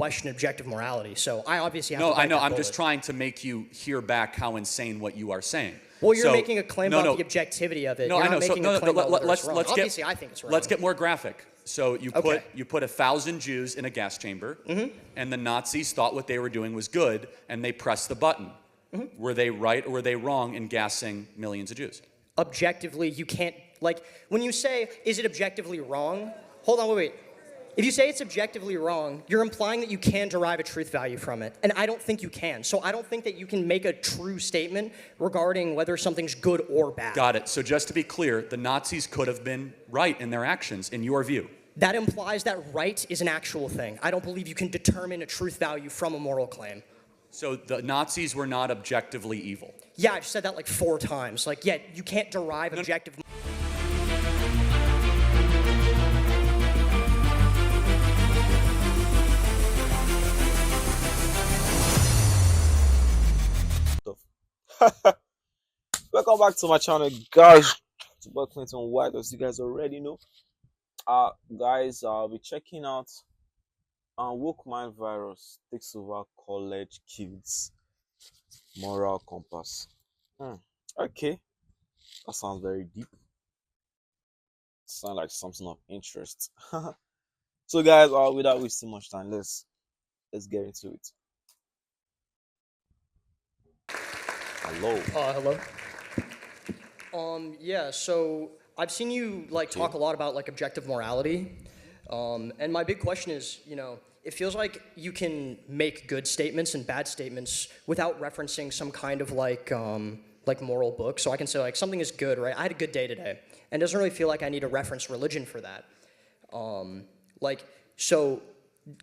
question objective morality. So I obviously have No, to bite I know. that I'm bullet. just trying to make you hear back how insane what you are saying. Well, you're So- making a claim about the objectivity of it. No, you're I know. not making a claim about whether it's wrong. Obviously, I think it's wrong. Let's get more graphic. So you Okay. put 1,000 Jews in a gas chamber, and the Nazis thought what they were doing was good, and they pressed the button. Were they right or were they wrong in gassing millions of Jews? Objectively, you can't, like, when you say, is it objectively wrong? Hold on, wait. If you say it's objectively wrong, you're implying that you can derive a truth value from it, and I don't think you can. So I don't think that you can make a true statement regarding whether something's good or bad. Got it. So just to be clear, the Nazis could have been right in their actions, in your view. That implies that right is an actual thing. I don't believe you can determine a truth value from a moral claim. So the Nazis were not objectively evil. Yeah, I've said that like 4 times. Like, yeah, you can't derive objective... Welcome back to my channel, guys. It's about Clinton White, as you guys already know. Guys, I'll be checking out woke mind virus takes over college kids moral compass. Okay, that sounds very deep. Sounds like something of interest. So guys, without wasting much time, let's get into it. Hello. Hello. Yeah, so I've seen you like talk a lot about like objective morality. And my big question is, you know, it feels like you can make good statements and bad statements without referencing some kind of like moral book. So I can say like something is good, right? I had a good day today. And it doesn't really feel like I need to reference religion for that. So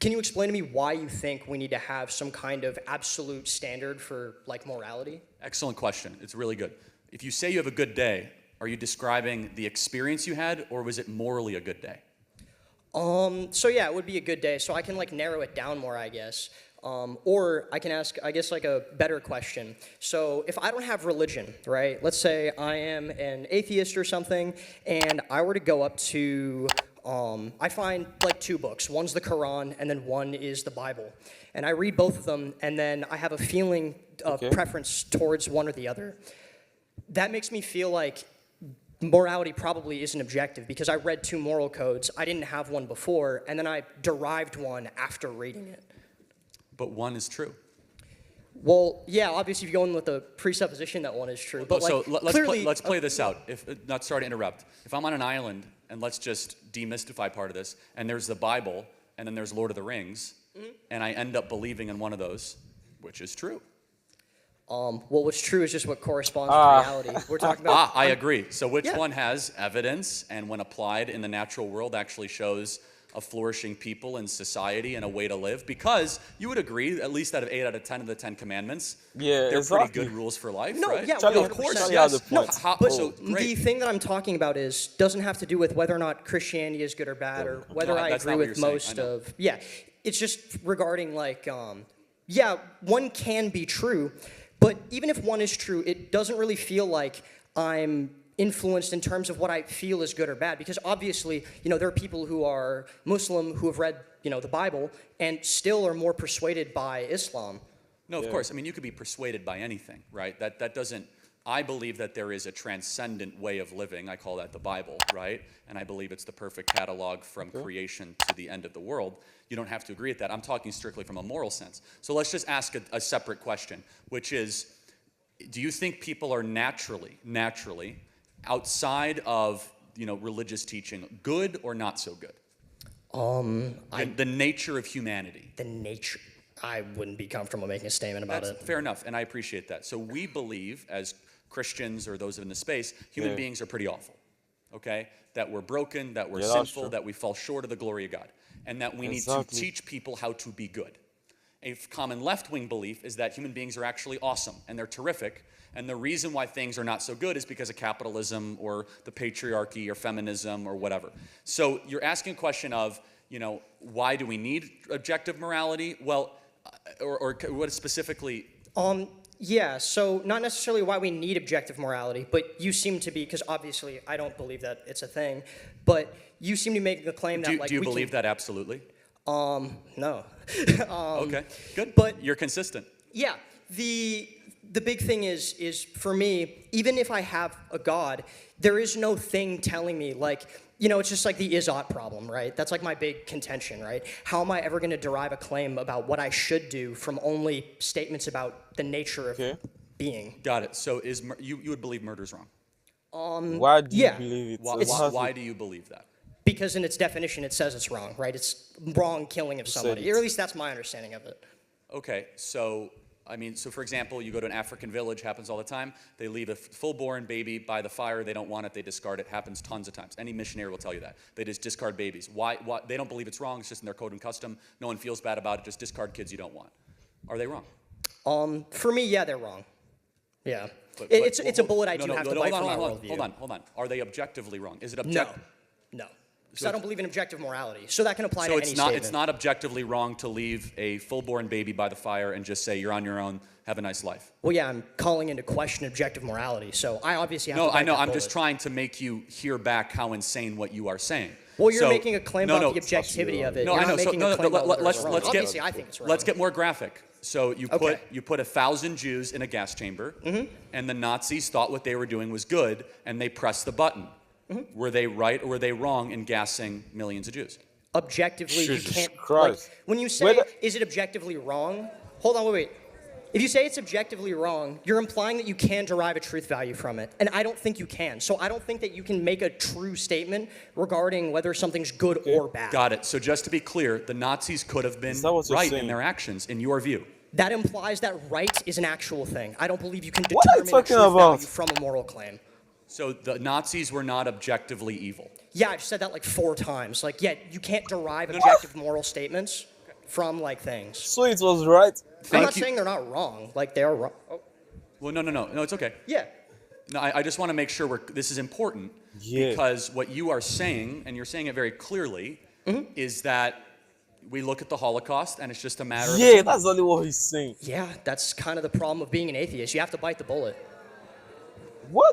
can you explain to me why you think we need to have some kind of absolute standard for like morality? Excellent question. It's really good. If you say you have a good day, are you describing the experience you had, or was it morally a good day? So yeah, it would be a good day. So I can like narrow it down more, I guess. Or I can ask, I guess, like a better question. So if I don't have religion, right? Let's say I am an atheist or something, and I were to go up to, I find like 2 books. One's the Quran, and then one is the Bible. And I read both of them, and then I have a feeling of preference towards one or the other. That makes me feel like morality probably isn't objective, because I read 2 moral codes, I didn't have one before, and then I derived one after reading it. But one is true. Well, yeah, obviously if you go in with the presupposition that one is true, but so like, let's play this out. Not sorry to interrupt. If I'm on an island, and let's just demystify part of this, and there's the Bible, and then there's Lord of the Rings, and I end up believing in one of those, which is true? Well, what's true is just what corresponds to reality. We're talking about... I agree. So which one has evidence, and when applied in the natural world actually shows a flourishing people and society and a way to live? Because you would agree, at least out of 8 out of 10 of the 10 commandments, they're pretty good rules for life, no, right? Yeah, Charlie, no, of course. yes. No, but great. the thing that I'm talking about doesn't have to do with whether or not Christianity is good or bad, or whether I agree with most of... Yeah, it's just regarding like, yeah, one can be true, but even if one is true, it doesn't really feel like I'm influenced in terms of what I feel is good or bad, because obviously, you know, there are people who are Muslim who have read, you know, the Bible and still are more persuaded by Islam. No, of course. I mean, you could be persuaded by anything, right? That doesn't... I believe that there is a transcendent way of living. I call that the Bible, right? And I believe it's the perfect catalog from creation to the end of the world. You don't have to agree with that. I'm talking strictly from a moral sense. So let's just ask a separate question, which is, do you think people are naturally, outside of, you know, religious teaching, good or not so good? The nature of humanity. The nature... I wouldn't be comfortable making a statement about it. Fair enough, and I appreciate that. So we believe, as Christians or those in the space, human beings are pretty awful, okay? That we're broken, that we're sinful, that we fall short of the glory of God, and that we need to teach people how to be good. A common left-wing belief is that human beings are actually awesome, and they're terrific, and the reason why things are not so good is because of capitalism or the patriarchy or feminism or whatever. So you're asking a question of, you know, why do we need objective morality? Well, or what specifically? Yeah, so not necessarily why we need objective morality, but you seem to be, because obviously I don't believe that it's a thing, but you seem to make the claim that like... Do you believe that absolutely? No. Okay, good. But you're consistent. yeah, the big thing is for me, even if I have a God, there is no thing telling me like, it's just like the is-ought problem, right? That's like my big contention, right? How am I ever going to derive a claim about what I should do from only statements about the nature of being? Got it. So you would believe murder's wrong? Why do you Yeah. believe it? Why do you believe that? Because in its definition, it says it's wrong, right? It's wrong killing of somebody, or at least that's my understanding of it. Okay, so for example, you go to an African village, happens all the time. They leave a full-born baby by the fire. They don't want it. They discard it. Happens tons of times. Any missionary will tell you that. They just discard babies. Why? They don't believe it's wrong. It's just in their code and custom. No one feels bad about it. Just discard kids you don't want. Are they wrong? For me, yeah, they're wrong. Yeah. It's a bullet I do have to bite for my worldview. Hold on. Are they objectively wrong? Is it objective? No. Because I don't believe in objective morality. So that can apply to any statement. So statement. it's not objectively wrong to leave a full-born baby by the fire and just say, you're on your own, have a nice life. Well, yeah, I'm calling into question objective morality. So I obviously have to bite I know. that I'm bullet. just trying to make you hear back how insane what you are saying. Well, you're making a claim about the objectivity of it. No, you're I know. Not making a claim about whether it's wrong. Obviously, I think it's wrong. Let's get more graphic. So you put 1,000 Jews in a gas chamber, and the Nazis thought what they were doing was good, and they pressed the button. Were they right or were they wrong in gassing millions of Jews? Objectively, Jesus you can't. Christ. Like, when you say, is it objectively wrong? Hold on, wait. If you say it's objectively wrong, you're implying that you can derive a truth value from it. And I don't think you can. So I don't think that you can make a true statement regarding whether something's good or bad. Got it. So just to be clear, the Nazis could have been right in their actions, in your view. That implies that right is an actual thing. I don't believe you can determine a truth value from a moral claim. So the Nazis were not objectively evil. Yeah, I've said that like 4 times. Like, yeah, you can't derive objective moral statements from like things. So it was right. I'm not saying they're not wrong. Like, they are wrong. Oh. Well, no, it's okay. Yeah. No, I just want to make sure this is important because what you are saying, and you're saying it very clearly, is that we look at the Holocaust and it's just a matter of... Yeah, that's only what he's saying. Yeah, that's kind of the problem of being an atheist. You have to bite the bullet.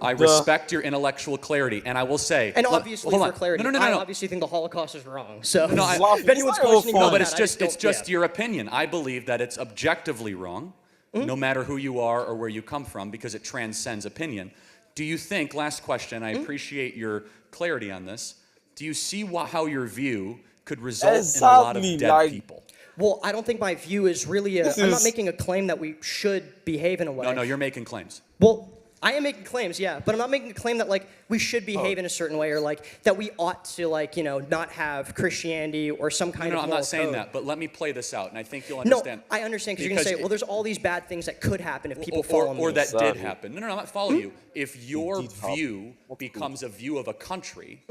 I respect your intellectual clarity, and I will say... And obviously, for clarity, I obviously think the Holocaust is wrong. So, if anyone's questioning but it's just your opinion. I believe that it's objectively wrong, no matter who you are or where you come from, because it transcends opinion. Do you think, last question, I appreciate your clarity on this, do you see how your view could result in a lot of dead people? Well, I don't think my view is really I'm not making a claim that we should behave in a way. No, you're making claims. Well, I am making claims, yeah, but I'm not making a claim that like we should behave in a certain way or like that we ought to like, not have Christianity or some kind of moral I'm not saying code. that, but let me play this out, and I think you'll understand. No, I understand because you're going to say, well, there's all these bad things that could happen if people follow me. Or that did happen. No, I'm not following you. If your view becomes a view of a country,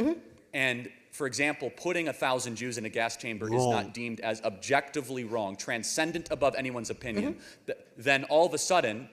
and for example, putting 1,000 Jews in a gas chamber is not deemed as objectively wrong, transcendent above anyone's opinion, then all of a sudden,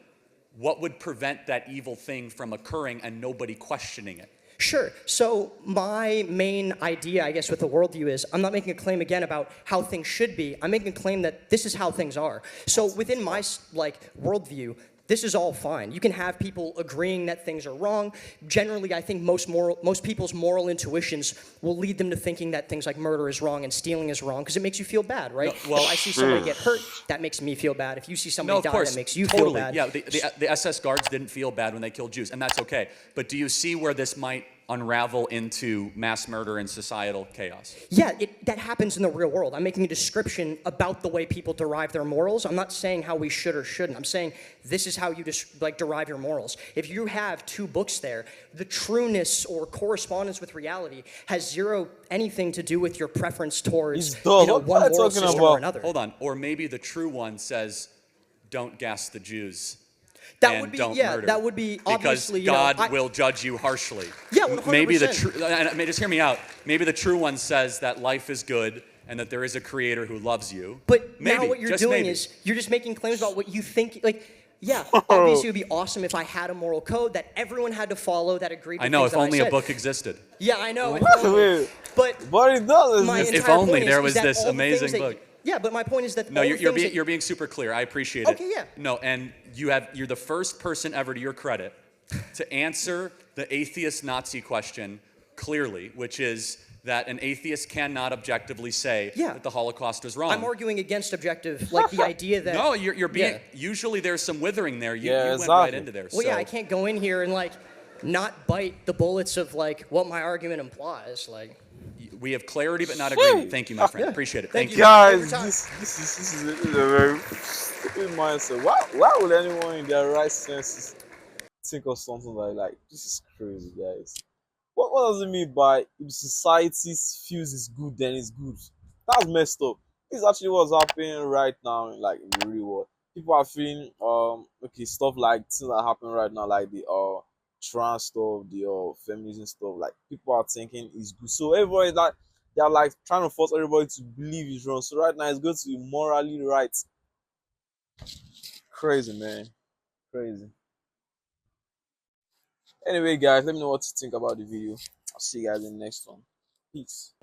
what would prevent that evil thing from occurring and nobody questioning it? Sure. So my main idea, I guess, with the worldview is I'm not making a claim again about how things should be. I'm making a claim that this is how things are. So within my worldview, this is all fine. You can have people agreeing that things are wrong. Generally, I think most people's moral intuitions will lead them to thinking that things like murder is wrong and stealing is wrong because it makes you feel bad, right? No, well, if I see somebody get hurt, that makes me feel bad. If you see somebody die, that makes you feel bad. Yeah, the SS guards didn't feel bad when they killed Jews, and that's okay. But do you see where this might unravel into mass murder and societal chaos? Yeah, that happens in the real world. I'm making a description about the way people derive their morals. I'm not saying how we should or shouldn't. I'm saying this is how you derive your morals. If you have 2 books there, the trueness or correspondence with reality has anything to do with your preference towards one moral system or another. Hold on. Or maybe the true one says, don't gas the Jews. That would be, that would be obviously, because God will judge you harshly. Yeah, 100%. Maybe just hear me out. Maybe the true one says that life is good and that there is a creator who loves you. But now what you're doing is you're just making claims about what you think. Like, yeah, obviously it would be awesome if I had a moral code that everyone had to follow that agreed with I know, things if only that I a book existed. Yeah, I know. But it does. If only there was this amazing book. Yeah, but my point is that no, you're being super clear. I appreciate it. Okay, yeah. No, and you're the first person ever, to your credit, to answer the atheist Nazi question clearly, which is, that an atheist cannot objectively say that the Holocaust was wrong. I'm arguing against objective, like the idea that... No, you're being... Usually there's some withering there. You exactly. went right into there. Well, yeah, I can't go in here and, like, not bite the bullets of, like, what my argument implies. Like, we have clarity but not agreement. Thank you, my friend. Appreciate it. Thank you. Guys, this is a very stupid mindset. Why would anyone in their right senses think of something like this is crazy, guys? What does it mean by if society feels it's good, then it's good? That's messed up. This is actually what's happening right now, like in the real world. People are feeling okay, stuff like things that happen right now, like the trans stuff, the feminism stuff. Like people are thinking it's good, so everybody that they're like trying to force everybody to believe it's wrong. So right now it's going to be morally right. Crazy, man, crazy. Anyway, guys, let me know what you think about the video. I'll see you guys in the next one. Peace.